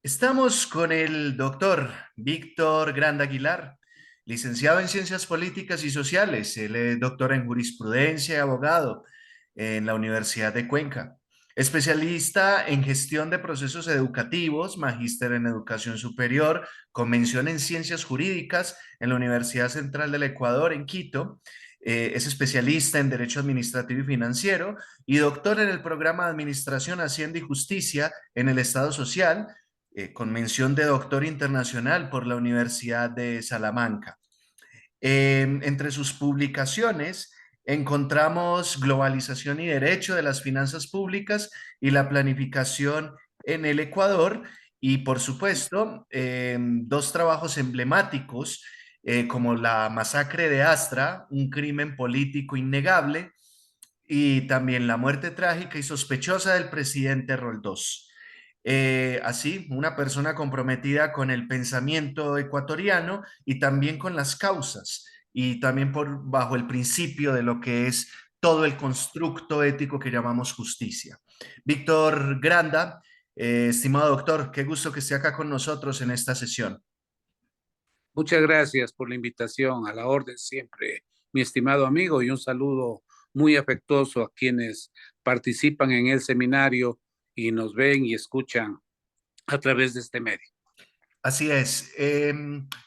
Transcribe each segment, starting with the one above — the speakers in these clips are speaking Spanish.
Estamos con el doctor Víctor Granda Aguilar, licenciado en Ciencias Políticas y Sociales. Él es doctor en Jurisprudencia y abogado en la Universidad de Cuenca. Especialista en gestión de procesos educativos, magíster en educación superior, con mención en ciencias jurídicas en la Universidad Central del Ecuador en Quito. Es especialista en Derecho Administrativo y Financiero y doctor en el programa de Administración, Hacienda y Justicia en el Estado Social, con mención de doctor internacional por la Universidad de Salamanca. Entre sus publicaciones encontramos Globalización y Derecho de las Finanzas Públicas y la Planificación en el Ecuador y, por supuesto, dos trabajos emblemáticos como la masacre de Astra, un crimen político innegable, y también la muerte trágica y sospechosa del presidente Roldós. Así, una persona comprometida con el pensamiento ecuatoriano y también con las causas y también bajo el principio de lo que es todo el constructo ético que llamamos justicia. Víctor Granda, estimado doctor, qué gusto que esté acá con nosotros en esta sesión. Muchas gracias por la invitación, a la orden siempre, mi estimado amigo, y un saludo muy afectuoso a quienes participan en el seminario y nos ven y escuchan a través de este medio. Así es.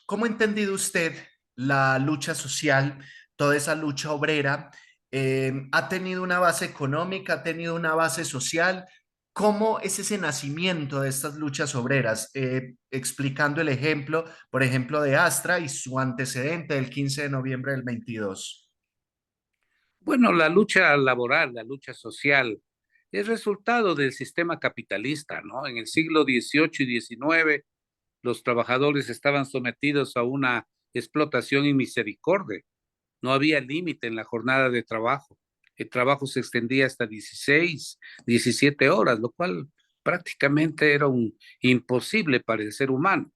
¿Cómo ha entendido usted la lucha social, toda esa lucha obrera? ¿Ha tenido una base económica, ha tenido una base social? ¿Cómo es ese nacimiento de estas luchas obreras? Explicando el ejemplo, por ejemplo, de Astra y su antecedente del 15 de noviembre del 22. Bueno, la lucha laboral, la lucha social, es resultado del sistema capitalista, ¿no? En el siglo XVIII y XIX, los trabajadores estaban sometidos a una explotación y misericordia. No había límite en la jornada de trabajo. El trabajo se extendía hasta 16, 17 horas, lo cual prácticamente era imposible para el ser humano.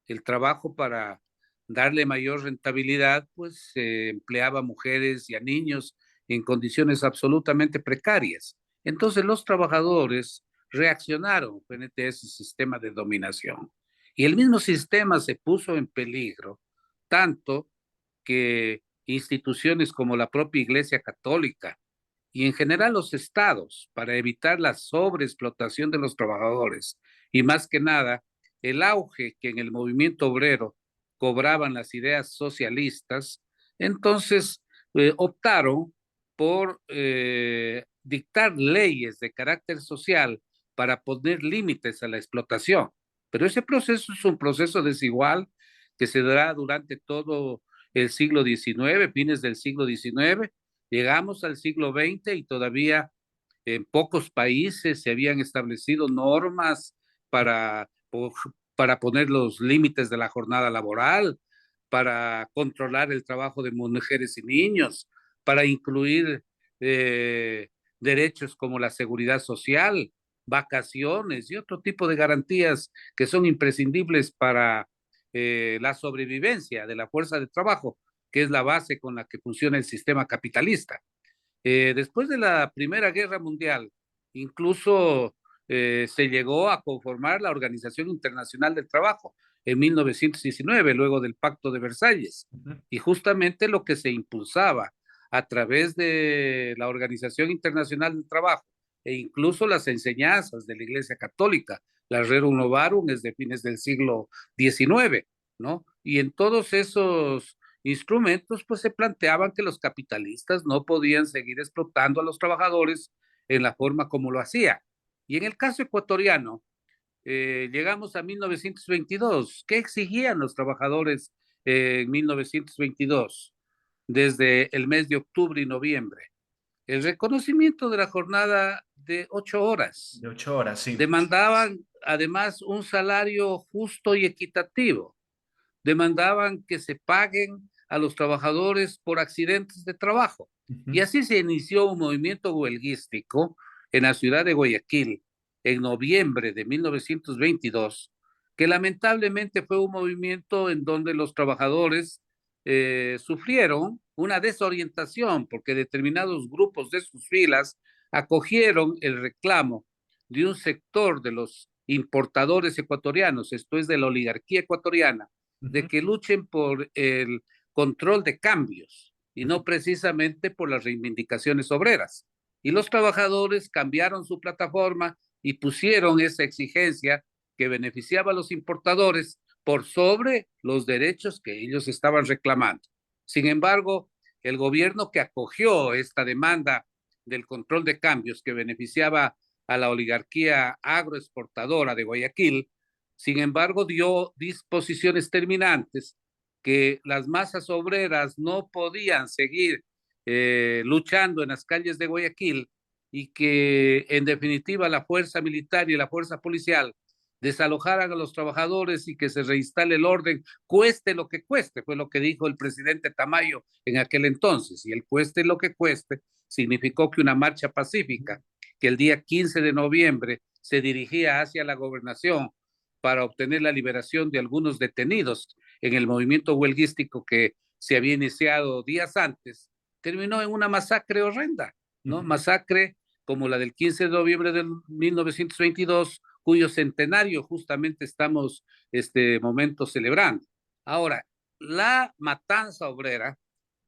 El trabajo para darle mayor rentabilidad, pues se empleaba a mujeres y a niños en condiciones absolutamente precarias. Entonces los trabajadores reaccionaron frente a ese sistema de dominación. Y el mismo sistema se puso en peligro, tanto que instituciones como la propia Iglesia Católica y en general los estados, para evitar la sobreexplotación de los trabajadores y más que nada el auge que en el movimiento obrero cobraban las ideas socialistas, entonces optaron por dictar leyes de carácter social para poner límites a la explotación. Pero ese proceso es un proceso desigual que se dará durante todo el siglo XIX, fines del siglo XIX. Llegamos al siglo XX y todavía en pocos países se habían establecido normas para, para poner los límites de la jornada laboral, para controlar el trabajo de mujeres y niños, para incluir eh, derechos como la seguridad social, vacaciones y otro tipo de garantías que son imprescindibles para la sobrevivencia de la fuerza de trabajo, que es la base con la que funciona el sistema capitalista. Después de la Primera Guerra Mundial, incluso se llegó a conformar la Organización Internacional del Trabajo en 1919, luego del Pacto de Versalles. Y justamente lo que se impulsaba a través de la Organización Internacional del Trabajo e incluso las enseñanzas de la Iglesia Católica, la Rerum Novarum es de fines del siglo XIX, ¿no? Y en todos esos instrumentos, pues se planteaban que los capitalistas no podían seguir explotando a los trabajadores en la forma como lo hacía. Y en el caso ecuatoriano, llegamos a 1922. ¿Qué exigían los trabajadores en 1922? Desde el mes de octubre y noviembre. El reconocimiento de la jornada de 8 horas. De 8 horas, sí. Demandaban además un salario justo y equitativo, demandaban que se paguen a los trabajadores por accidentes de trabajo. Y Ujú. así se inició un movimiento huelguístico en la ciudad de Guayaquil en noviembre de 1922, que lamentablemente fue un movimiento en donde los trabajadores sufrieron una desorientación porque determinados grupos de sus filas acogieron el reclamo de un sector de los importadores ecuatorianos, esto es de la oligarquía ecuatoriana, de Ujú, que luchen por el control de cambios y ujú, no precisamente por las reivindicaciones obreras. Y los trabajadores cambiaron su plataforma y pusieron esa exigencia que beneficiaba a los importadores por sobre los derechos que ellos estaban reclamando. Sin embargo, el gobierno que acogió esta demanda del control de cambios que beneficiaba a la oligarquía agroexportadora de Guayaquil, sin embargo, dio disposiciones terminantes que las masas obreras no podían seguir luchando en las calles de Guayaquil y que en definitiva la fuerza militar y la fuerza policial desalojaran a los trabajadores y que se reinstale el orden, cueste lo que cueste, fue lo que dijo el presidente Tamayo en aquel entonces, y el cueste lo que cueste significó que una marcha pacífica, que el día 15 de noviembre se dirigía hacia la gobernación para obtener la liberación de algunos detenidos en el movimiento huelguístico que se había iniciado días antes, terminó en una masacre horrenda, ¿no? ujú. Masacre como la del 15 de noviembre de 1922, cuyo centenario justamente estamos este momento celebrando. Ahora, la matanza obrera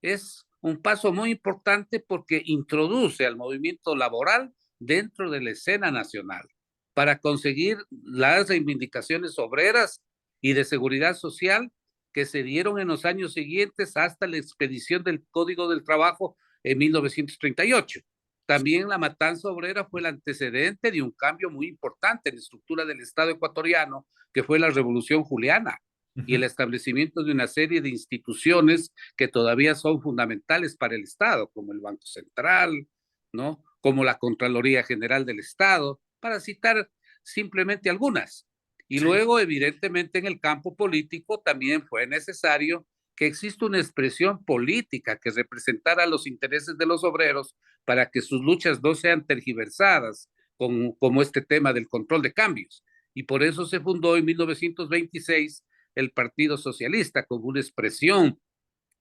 es un paso muy importante porque introduce al movimiento laboral dentro de la escena nacional para conseguir las reivindicaciones obreras y de seguridad social que se dieron en los años siguientes hasta la expedición del Código del Trabajo en 1938. También la matanza obrera fue el antecedente de un cambio muy importante en la estructura del Estado ecuatoriano, que fue la Revolución Juliana y el Ujú. establecimiento de una serie de instituciones que todavía son fundamentales para el Estado, como el Banco Central, ¿no? Como la Contraloría General del Estado, para citar simplemente algunas. Y Sí, luego, evidentemente, en el campo político también fue necesario que exista una expresión política que representara los intereses de los obreros para que sus luchas no sean tergiversadas, como este tema del control de cambios. Y por eso se fundó en 1926 el Partido Socialista como una expresión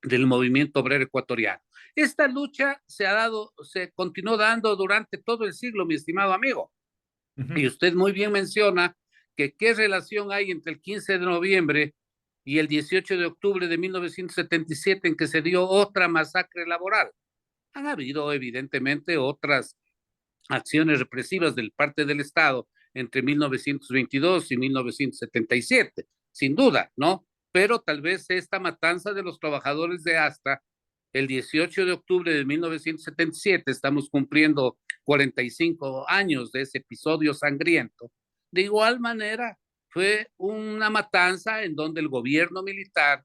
del movimiento obrero ecuatoriano. Esta lucha se continuó dando durante todo el siglo, mi estimado amigo. ujú. Y usted muy bien menciona que qué relación hay entre el 15 de noviembre y el 18 de octubre de 1977 en que se dio otra masacre laboral. Han habido evidentemente otras acciones represivas del parte del Estado entre 1922 y 1977, sin duda, ¿no? Pero tal vez esta matanza de los trabajadores de Astra, el 18 de octubre de 1977, estamos cumpliendo 45 años de ese episodio sangriento. De igual manera, fue una matanza en donde el gobierno militar,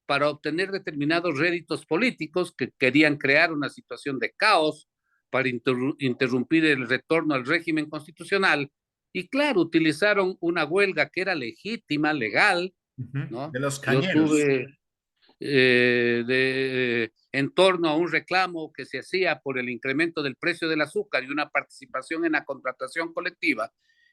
para obtener determinados réditos políticos que querían crear una situación de caos, para interrumpir el retorno al régimen constitucional. Y claro, utilizaron una huelga que era legítima, legal, Ujú. ¿no? De los Yo cañeros. tuve en torno a un reclamo que se hacía por el incremento del precio del azúcar y una participación en la contratación colectiva.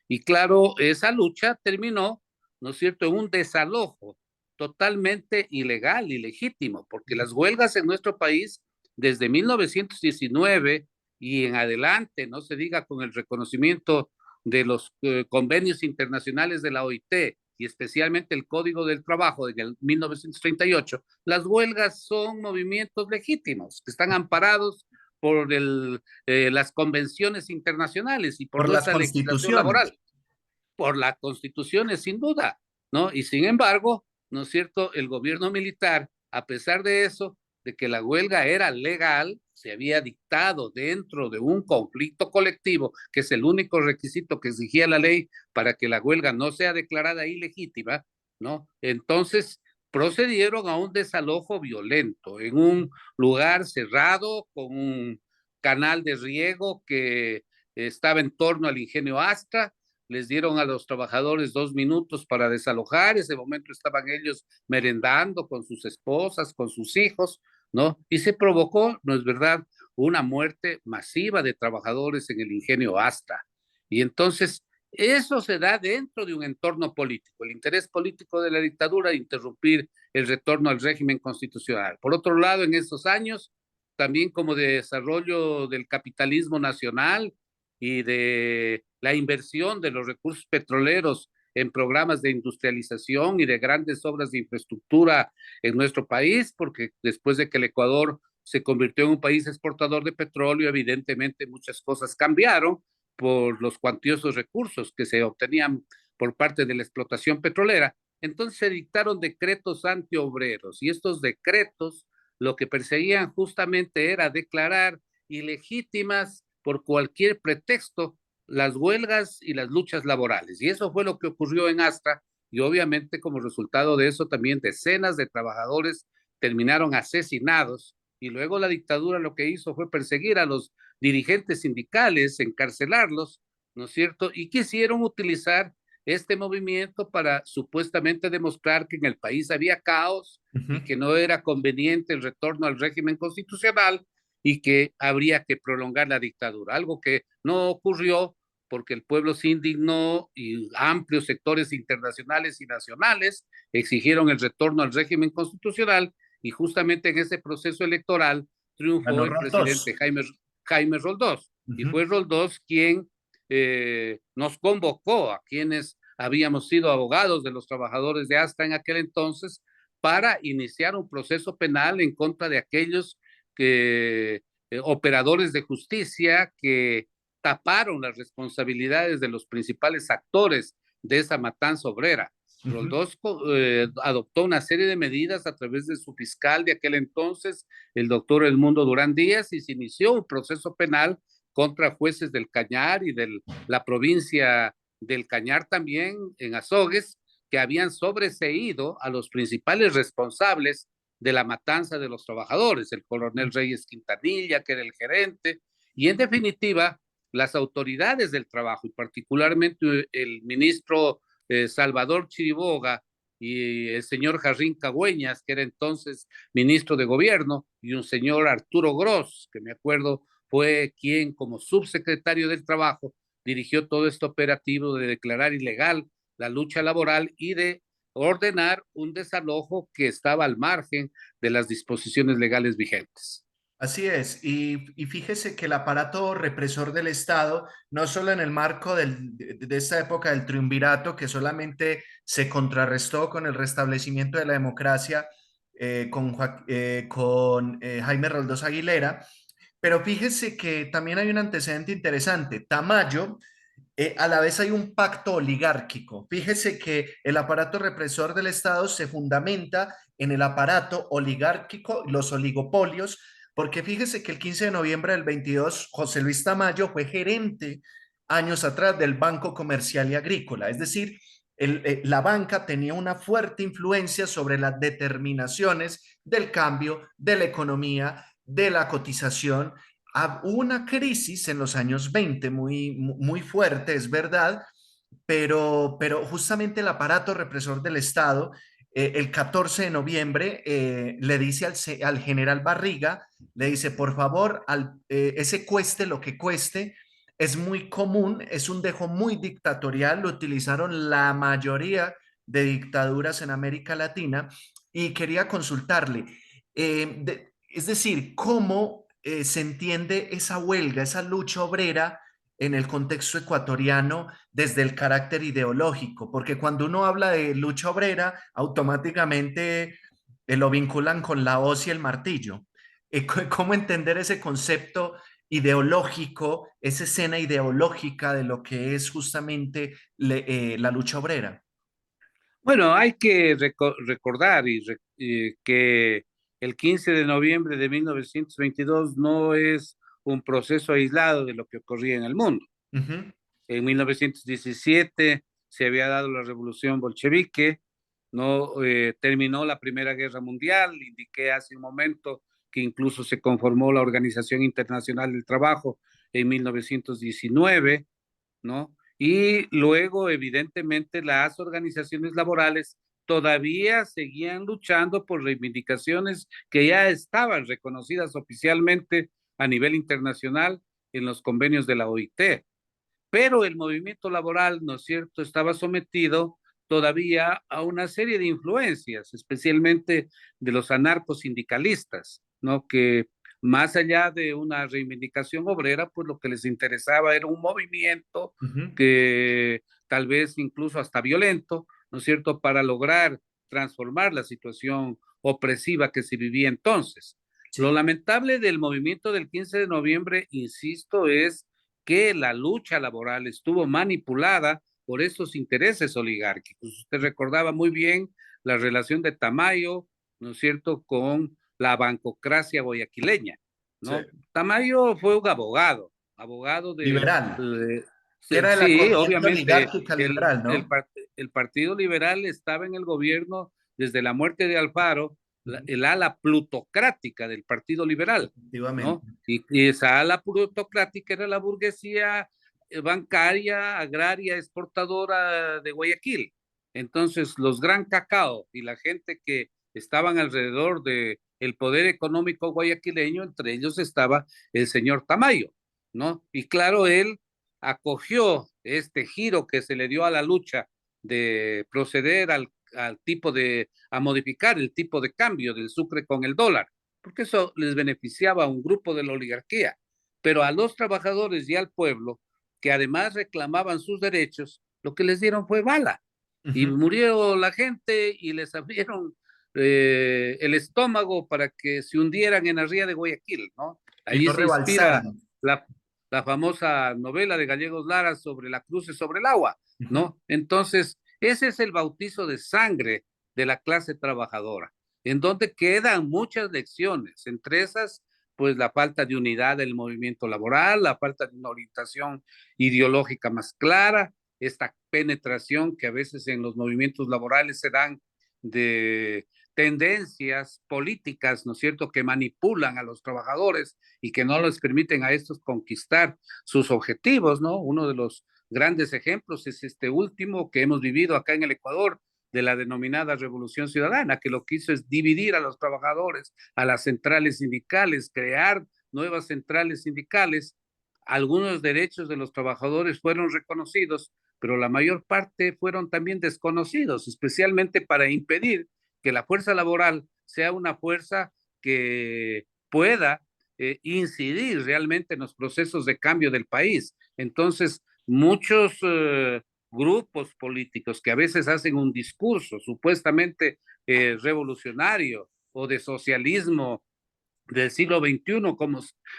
Y claro, esa lucha terminó, ¿no es cierto?, en un desalojo totalmente ilegal, ilegítimo, porque las huelgas en nuestro país desde 1919 y en adelante, no se diga con el reconocimiento de los convenios internacionales de la OIT y especialmente el Código del Trabajo de 1938, las huelgas son movimientos legítimos que están amparados por las convenciones internacionales y por Por las nuestra legislación constituciones. laboral, por las constituciones sin duda, ¿no? Y sin embargo, ¿no es cierto? El gobierno militar, a pesar de eso, de que la huelga era legal, se había dictado dentro de un conflicto colectivo, que es el único requisito que exigía la ley para que la huelga no sea declarada ilegítima, ¿no? Entonces procedieron a un desalojo violento en un lugar cerrado con un canal de riego que estaba en torno al ingenio Astra. Les dieron a los trabajadores 2 minutos para desalojar, ese momento estaban ellos merendando con sus esposas, con sus hijos, ¿no? Y se provocó, ¿no es verdad?, una muerte masiva de trabajadores en el ingenio Astra. Y entonces, eso se da dentro de un entorno político, el interés político de la dictadura de interrumpir el retorno al régimen constitucional. Por otro lado, en esos años, también como de desarrollo del capitalismo nacional y de la inversión de los recursos petroleros en programas de industrialización y de grandes obras de infraestructura en nuestro país, porque después de que el Ecuador se convirtió en un país exportador de petróleo, evidentemente muchas cosas cambiaron por los cuantiosos recursos que se obtenían por parte de la explotación petrolera. Entonces se dictaron decretos antiobreros y estos decretos lo que perseguían justamente era declarar ilegítimas por cualquier pretexto las huelgas y las luchas laborales. Y eso fue lo que ocurrió en Astra y obviamente como resultado de eso también decenas de trabajadores terminaron asesinados y luego la dictadura lo que hizo fue perseguir a los dirigentes sindicales, encarcelarlos, ¿no es cierto? Y quisieron utilizar este movimiento para supuestamente demostrar que en el país había caos y Ujú. que no era conveniente el retorno al régimen constitucional y que habría que prolongar la dictadura, algo que no ocurrió porque el pueblo se indignó y amplios sectores internacionales y nacionales exigieron el retorno al régimen constitucional y justamente en ese proceso electoral triunfó Ganó el Roldós. presidente Jaime Roldós y Ujú. fue Roldós quien nos convocó a quienes habíamos sido abogados de los trabajadores de Asta en aquel entonces para iniciar un proceso penal en contra de aquellos que, operadores de justicia que taparon las responsabilidades de los principales actores de esa matanza obrera. Ujú. Roldós adoptó una serie de medidas a través de su fiscal de aquel entonces, el doctor Edmundo Durán Díaz, y se inició un proceso penal contra jueces del Cañar y de la provincia del Cañar también en Azogues, que habían sobreseído a los principales responsables de la matanza de los trabajadores, el coronel Reyes Quintanilla, que era el gerente, y en definitiva, las autoridades del trabajo, y particularmente el ministro Salvador Chiriboga y el señor Jarrín Cagüeñas, que era entonces ministro de gobierno, y un señor Arturo Gross, que me acuerdo fue quien como subsecretario del trabajo dirigió todo este operativo de declarar ilegal la lucha laboral y de ordenar un desalojo que estaba al margen de las disposiciones legales vigentes. Así es, y fíjese que el aparato represor del Estado, no solo en el marco de esta época del triunvirato, que solamente se contrarrestó con el restablecimiento de la democracia con Jaime Roldós Aguilera, pero fíjese que también hay un antecedente interesante. Tamayo, a la vez hay un pacto oligárquico. Fíjese que el aparato represor del Estado se fundamenta en el aparato oligárquico, los oligopolios, porque fíjese que el 15 de noviembre del 22, José Luis Tamayo fue gerente años atrás del Banco Comercial y Agrícola, es decir, la banca tenía una fuerte influencia sobre las determinaciones del cambio, de la economía, de la cotización. Hubo una crisis en los años 20 muy fuerte, es verdad, pero justamente el aparato represor del Estado, el 14 de noviembre, le dice al general Barriga, le dice, por favor, ese cueste lo que cueste, es muy común, es un dejo muy dictatorial, lo utilizaron la mayoría de dictaduras en América Latina y quería consultarle, es decir, cómo se entiende esa huelga, esa lucha obrera en el contexto ecuatoriano desde el carácter ideológico, porque cuando uno habla de lucha obrera, automáticamente lo vinculan con la hoz y el martillo. ¿Cómo entender ese concepto ideológico, esa escena ideológica de lo que es justamente la lucha obrera? Bueno, hay que recordar que el 15 de noviembre de 1922 no es un proceso aislado de lo que ocurría en el mundo. Ujú. En 1917 se había dado la revolución bolchevique, no terminó la Primera Guerra Mundial, indiqué hace un momento que incluso se conformó la Organización Internacional del Trabajo en 1919, ¿no? Y luego, evidentemente, las organizaciones laborales todavía seguían luchando por reivindicaciones que ya estaban reconocidas oficialmente a nivel internacional en los convenios de la OIT. Pero el movimiento laboral, ¿no es cierto?, estaba sometido todavía a una serie de influencias, especialmente de los anarcosindicalistas, ¿no?, que más allá de una reivindicación obrera, pues lo que les interesaba era un movimiento Ujú. que tal vez incluso hasta violento, ¿no es cierto?, para lograr transformar la situación opresiva que se vivía entonces. Lo Sí, lamentable del movimiento del 15 de noviembre, insisto, es que la lucha laboral estuvo manipulada por estos intereses oligárquicos. Usted recordaba muy bien la relación de Tamayo, ¿no es cierto?, con la bancocracia guayaquileña, sí. ¿no? Tamayo fue un abogado, Liberal, de que era de la sí, corriente obviamente, oligárquica liberal, ¿no? el Partido Liberal estaba en el gobierno desde la muerte de Alfaro, Ujú. el ala plutocrática del Partido Liberal, Efectivamente. ¿no? Y esa ala plutocrática era la burguesía bancaria, agraria, exportadora de Guayaquil. Entonces, los gran cacao y la gente que estaban alrededor de el poder económico guayaquileño, entre ellos estaba el señor Tamayo, ¿no? Y claro, él acogió este giro que se le dio a la lucha de proceder a modificar el tipo de cambio del sucre con el dólar, porque eso les beneficiaba a un grupo de la oligarquía, pero a los trabajadores y al pueblo, que además reclamaban sus derechos, lo que les dieron fue bala, y Ujú. murió la gente y les abrieron el estómago para que se hundieran en la ría de Guayaquil, ¿no? Y Allí no se inspira rebalsaran. la, la famosa novela de Gallegos Lara sobre la cruz y sobre el agua, Ujú. ¿no? Entonces, ese es el bautizo de sangre de la clase trabajadora, en donde quedan muchas lecciones, entre esas, pues la falta de unidad del movimiento laboral, la falta de una orientación ideológica más clara, esta penetración que a veces en los movimientos laborales se dan de tendencias políticas, ¿no es cierto?, que manipulan a los trabajadores y que no les permiten a estos conquistar sus objetivos, ¿no? Uno de los grandes ejemplos es este último que hemos vivido acá en el Ecuador, de la denominada Revolución Ciudadana, que lo que hizo es dividir a los trabajadores, a las centrales sindicales, crear nuevas centrales sindicales. Algunos derechos de los trabajadores fueron reconocidos, pero la mayor parte fueron también desconocidos, especialmente para impedir que la fuerza laboral sea una fuerza que pueda incidir realmente en los procesos de cambio del país. Entonces, muchos grupos políticos que a veces hacen un discurso supuestamente revolucionario o de socialismo del siglo XXI,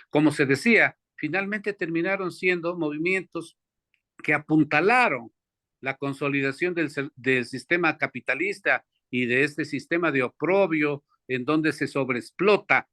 como se decía, finalmente terminaron siendo movimientos que apuntalaron la consolidación del sistema capitalista y de este sistema de oprobio en donde se sobreexplota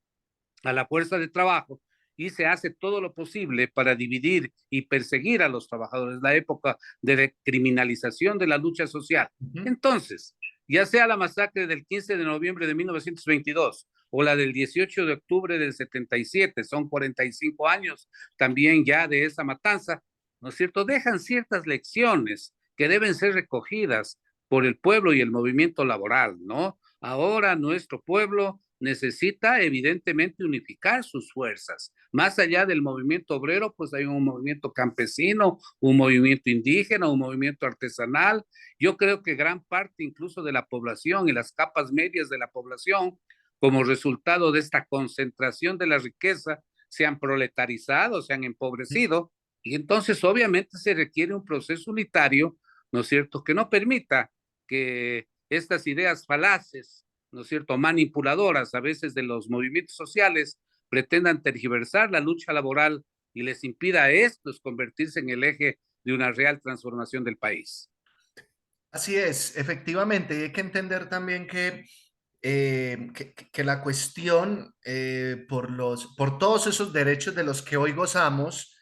a la fuerza de trabajo y se hace todo lo posible para dividir y perseguir a los trabajadores, la época de criminalización de la lucha social. Ujú. Entonces, ya sea la masacre del 15 de noviembre de 1922 o la del 18 de octubre del 77, son 45 años también ya de esa matanza, ¿no es cierto? Dejan ciertas lecciones que deben ser recogidas por el pueblo y el movimiento laboral, ¿no? Ahora nuestro pueblo necesita evidentemente unificar sus fuerzas. Más allá del movimiento obrero, pues hay un movimiento campesino, un movimiento indígena, un movimiento artesanal. Yo creo que gran parte incluso de la población y las capas medias de la población, como resultado de esta concentración de la riqueza, se han proletarizado, se han empobrecido, y entonces obviamente se requiere un proceso unitario, ¿no es cierto?, que no permita que estas ideas falaces, ¿no es cierto?, manipuladoras a veces de los movimientos sociales, pretendan tergiversar la lucha laboral y les impida a estos convertirse en el eje de una real transformación del país. Así es, efectivamente. Y hay que entender también que la cuestión por todos esos derechos de los que hoy gozamos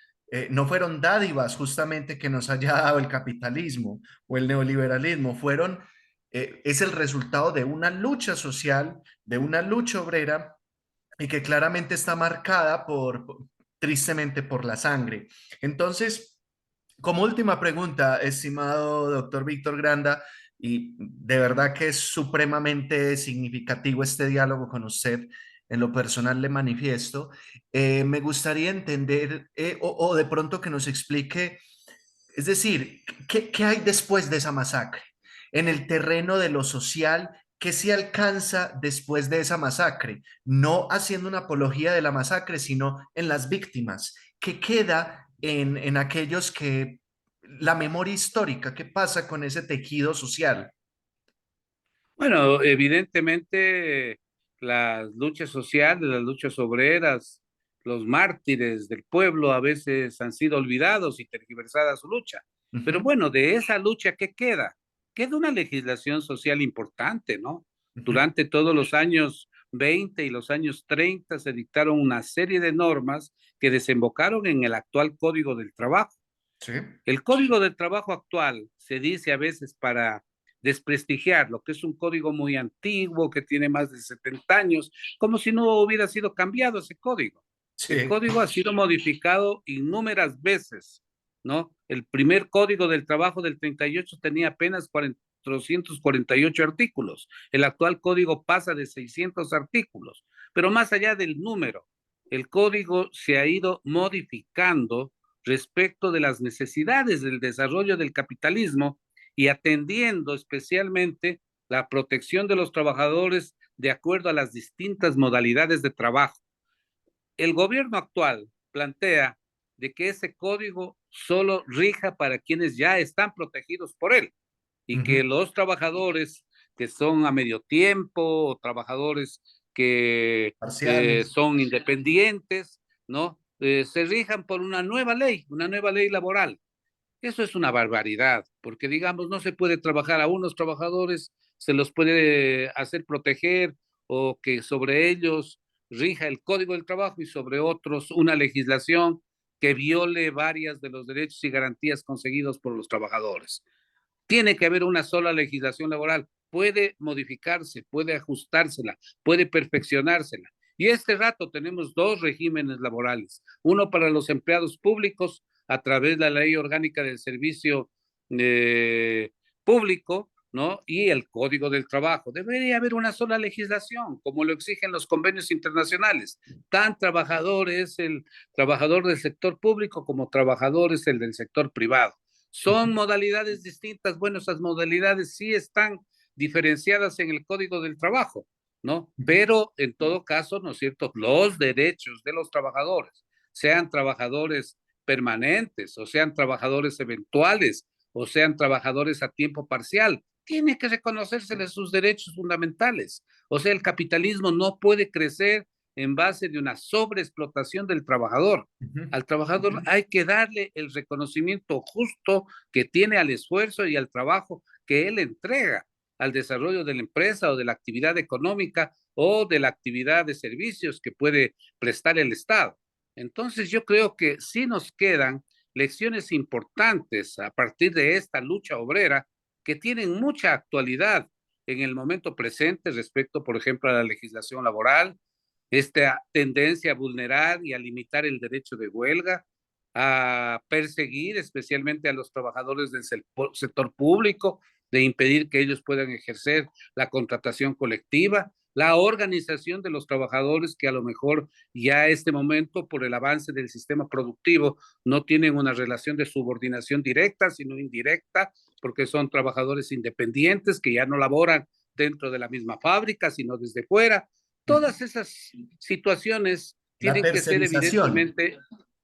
no fueron dádivas justamente que nos haya dado el capitalismo o el neoliberalismo, es el resultado de una lucha social, de una lucha obrera y que claramente está marcada tristemente por la sangre. Entonces, como última pregunta, estimado doctor Víctor Granda, y de verdad que es supremamente significativo este diálogo con usted, en lo personal le manifiesto, me gustaría entender o de pronto que nos explique, es decir, ¿qué hay después de esa masacre? En el terreno de lo social, ¿qué se alcanza después de esa masacre? No haciendo una apología de la masacre, sino en las víctimas. ¿Qué queda en aquellos que la memoria histórica, qué pasa con ese tejido social? Bueno, evidentemente las luchas sociales, las luchas obreras, los mártires del pueblo a veces han sido olvidados y tergiversada su lucha. Pero Ujú, bueno, de esa lucha, ¿qué queda? Queda una legislación social importante, ¿no? ujú, Durante todos los años 20 y los años 30 se dictaron una serie de normas que desembocaron en el actual Código del Trabajo. sí, El código del trabajo actual se dice a veces para desprestigiar lo que es un código muy antiguo, que tiene más de 70 años, como si no hubiera sido cambiado ese código. El sí, código ha sido modificado innúmeras veces, ¿no? El primer código del trabajo del 38 tenía apenas 448 artículos. El actual código pasa de 600 artículos, pero más allá del número, el código se ha ido modificando respecto de las necesidades del desarrollo del capitalismo y atendiendo especialmente la protección de los trabajadores de acuerdo a las distintas modalidades de trabajo. El gobierno actual plantea de que ese código solo rija para quienes ya están protegidos por él y ujú, que los trabajadores que son a medio tiempo o trabajadores que parciales. son independientes, ¿no? Se rijan por una nueva ley laboral. Eso es una barbaridad, porque digamos, no se puede trabajar a unos trabajadores, se los puede hacer proteger o que sobre ellos rija el Código del Trabajo y sobre otros una legislación que viole varias de los derechos y garantías conseguidos por los trabajadores. Tiene que haber una sola legislación laboral. Puede modificarse, puede ajustársela, puede perfeccionársela. Y este rato tenemos dos regímenes laborales, uno para los empleados públicos a través de la ley orgánica del servicio eh, público, ¿no? Y el Código del Trabajo. Debería haber una sola legislación, como lo exigen los convenios internacionales. Tan trabajador es el trabajador del sector público como trabajador es el del sector privado. Son Ujú, modalidades distintas. Bueno, esas modalidades sí están diferenciadas en el Código del Trabajo, ¿no? ujú, Pero en todo caso, ¿no es cierto? Los derechos de los trabajadores, sean trabajadores permanentes o sean trabajadores eventuales o sean trabajadores a tiempo parcial, tiene que reconocérseles sus derechos fundamentales. O sea, el capitalismo no puede crecer en base de una sobreexplotación del trabajador. ujú, Al trabajador hay que darle el reconocimiento justo que tiene al esfuerzo y al trabajo que él entrega al desarrollo de la empresa o de la actividad económica o de la actividad de servicios que puede prestar el Estado. Entonces yo creo que sí nos quedan lecciones importantes a partir de esta lucha obrera que tienen mucha actualidad en el momento presente respecto, por ejemplo, a la legislación laboral, esta tendencia a vulnerar y a limitar el derecho de huelga, a perseguir especialmente a los trabajadores del sector público, de impedir que ellos puedan ejercer la contratación colectiva, la organización de los trabajadores que a lo mejor ya a este momento, por el avance del sistema productivo, no tienen una relación de subordinación directa, sino indirecta, porque son trabajadores independientes que ya no laboran dentro de la misma fábrica, sino desde fuera. ujú. Todas esas situaciones La tienen que ser tercerización. evidentemente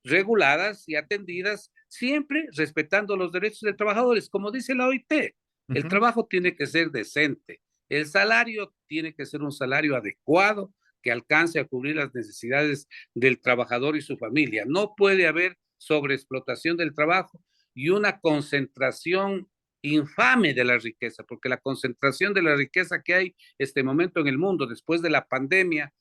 reguladas y atendidas, siempre respetando los derechos de trabajadores. Como dice la OIT, el Ujú, trabajo tiene que ser decente, el salario tiene que ser un salario adecuado que alcance a cubrir las necesidades del trabajador y su familia. No puede haber sobreexplotación del trabajo y una concentración infame de la riqueza, porque la concentración de la riqueza que hay este momento en el mundo después de la pandemia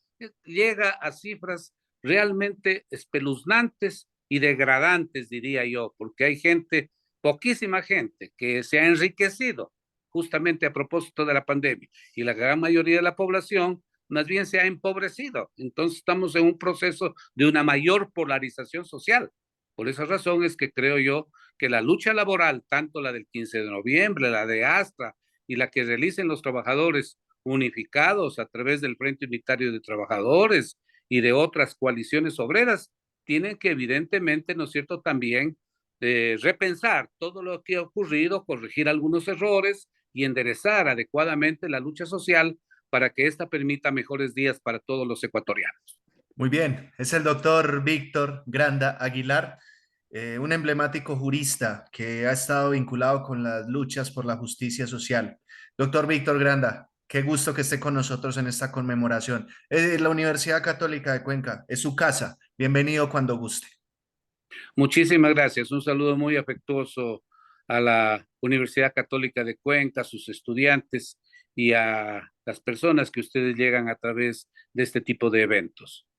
llega a cifras realmente espeluznantes y degradantes, diría yo, porque hay gente, poquísima gente, que se ha enriquecido justamente a propósito de la pandemia y la gran mayoría de la población más bien se ha empobrecido. Entonces estamos en un proceso de una mayor polarización social. Por esa razón es que creo yo que la lucha laboral, tanto la del 15 de noviembre, la de Astra y la que realicen los trabajadores unificados a través del Frente Unitario de Trabajadores y de otras coaliciones obreras, tienen que evidentemente, ¿no es cierto?, también repensar todo lo que ha ocurrido, corregir algunos errores y enderezar adecuadamente la lucha social para que ésta permita mejores días para todos los ecuatorianos. Muy bien, es el doctor Víctor Granda Aguilar, un emblemático jurista que ha estado vinculado con las luchas por la justicia social. Doctor Víctor Granda, qué gusto que esté con nosotros en esta conmemoración. La Universidad Católica de Cuenca es su casa. Bienvenido cuando guste. Muchísimas gracias. Un saludo muy afectuoso a la Universidad Católica de Cuenca, a sus estudiantes y a las personas que ustedes llegan a través de este tipo de eventos.